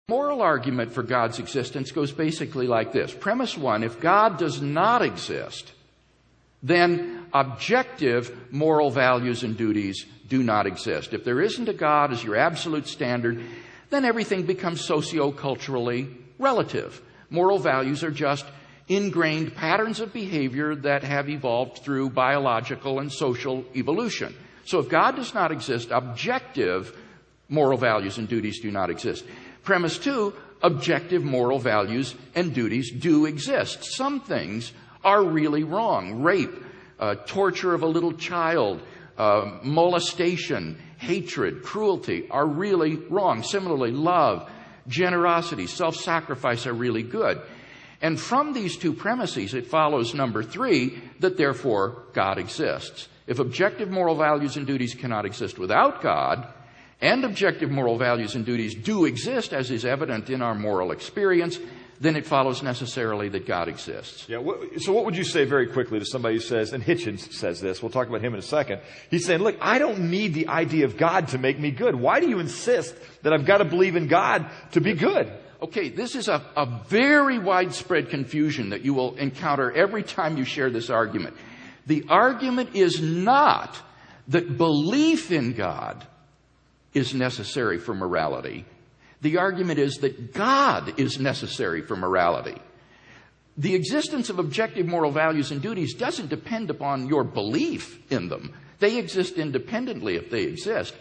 Moral argument for God's existence goes basically like this. Premise one, if God does not exist, then objective moral values and duties do not exist. If there isn't a God as your absolute standard, then everything becomes socio-culturally relative. Moral values are just ingrained patterns of behavior that have evolved through biological and social evolution. So if God does not exist, objective moral values and duties do not exist. Premise two, objective moral values and duties do exist. Some things are really wrong. Rape, torture of a little child, molestation, hatred, cruelty are really wrong. Similarly, love, generosity, self-sacrifice are really good. And from these two premises, it follows, number three, that therefore God exists. If objective moral values and duties cannot exist without God, and objective moral values and duties do exist, as is evident in our moral experience, then it follows necessarily that God exists. Yeah. So what would you say very quickly to somebody who says, and Hitchens says this, we'll talk about him in a second. He's saying, look, I don't need the idea of God to make me good. Why do you insist that I've got to believe in God to be good? Okay, this is a very widespread confusion that you will encounter every time you share this argument. The argument is not that belief in God is necessary for morality. The argument is that God is necessary for morality. The existence of objective moral values and duties doesn't depend upon your belief in them. They exist independently if they exist.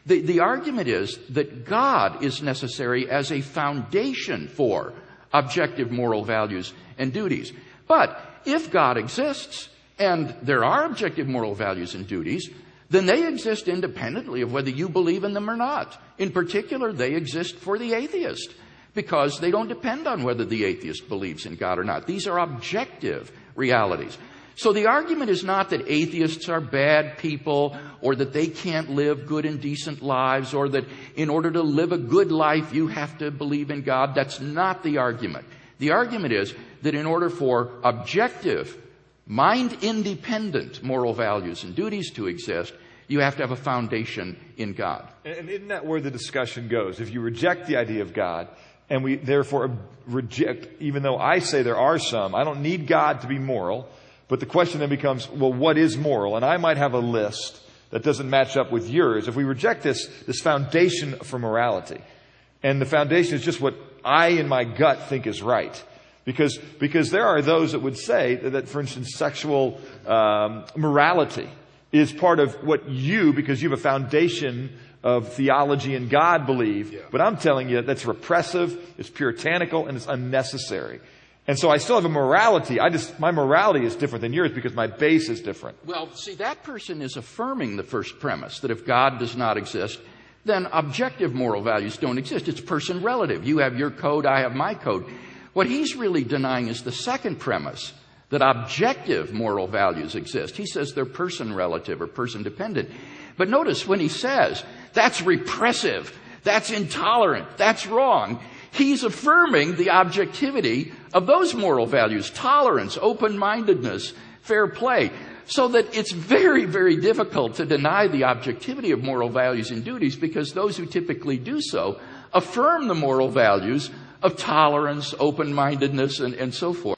The argument is that God is necessary as a foundation for objective moral values and duties. But if God exists, and there are objective moral values and duties, then they exist independently of whether you believe in them or not. In particular, they exist for the atheist because they don't depend on whether the atheist believes in God or not. These are objective realities. So the argument is not that atheists are bad people or that they can't live good and decent lives or that in order to live a good life you have to believe in God. That's not the argument. The argument is that in order for objective, mind-independent moral values and duties to exist, you have to have a foundation in God. And isn't that where the discussion goes? If you reject the idea of God, and we therefore reject, even though I say there are some, I don't need God to be moral, but the question then becomes, well, what is moral? And I might have a list that doesn't match up with yours. If we reject this foundation for morality, and the foundation is just what I in my gut think is right, because there are those that would say that, for instance, sexual morality is part of what you, because you have a foundation of theology and God, believe. Yeah. But I'm telling you that's repressive, it's puritanical, and it's unnecessary. And so I still have a morality. My morality is different than yours because my base is different. Well, see, that person is affirming the first premise, that if God does not exist, then objective moral values don't exist. It's person relative. You have your code, I have my code. What he's really denying is the second premise, that objective moral values exist. He says they're person relative or person dependent. But notice when he says, that's repressive, that's intolerant, that's wrong, he's affirming the objectivity of those moral values, tolerance, open-mindedness, fair play. So that it's very, very difficult to deny the objectivity of moral values and duties because those who typically do so affirm the moral values of tolerance, open-mindedness, and so forth.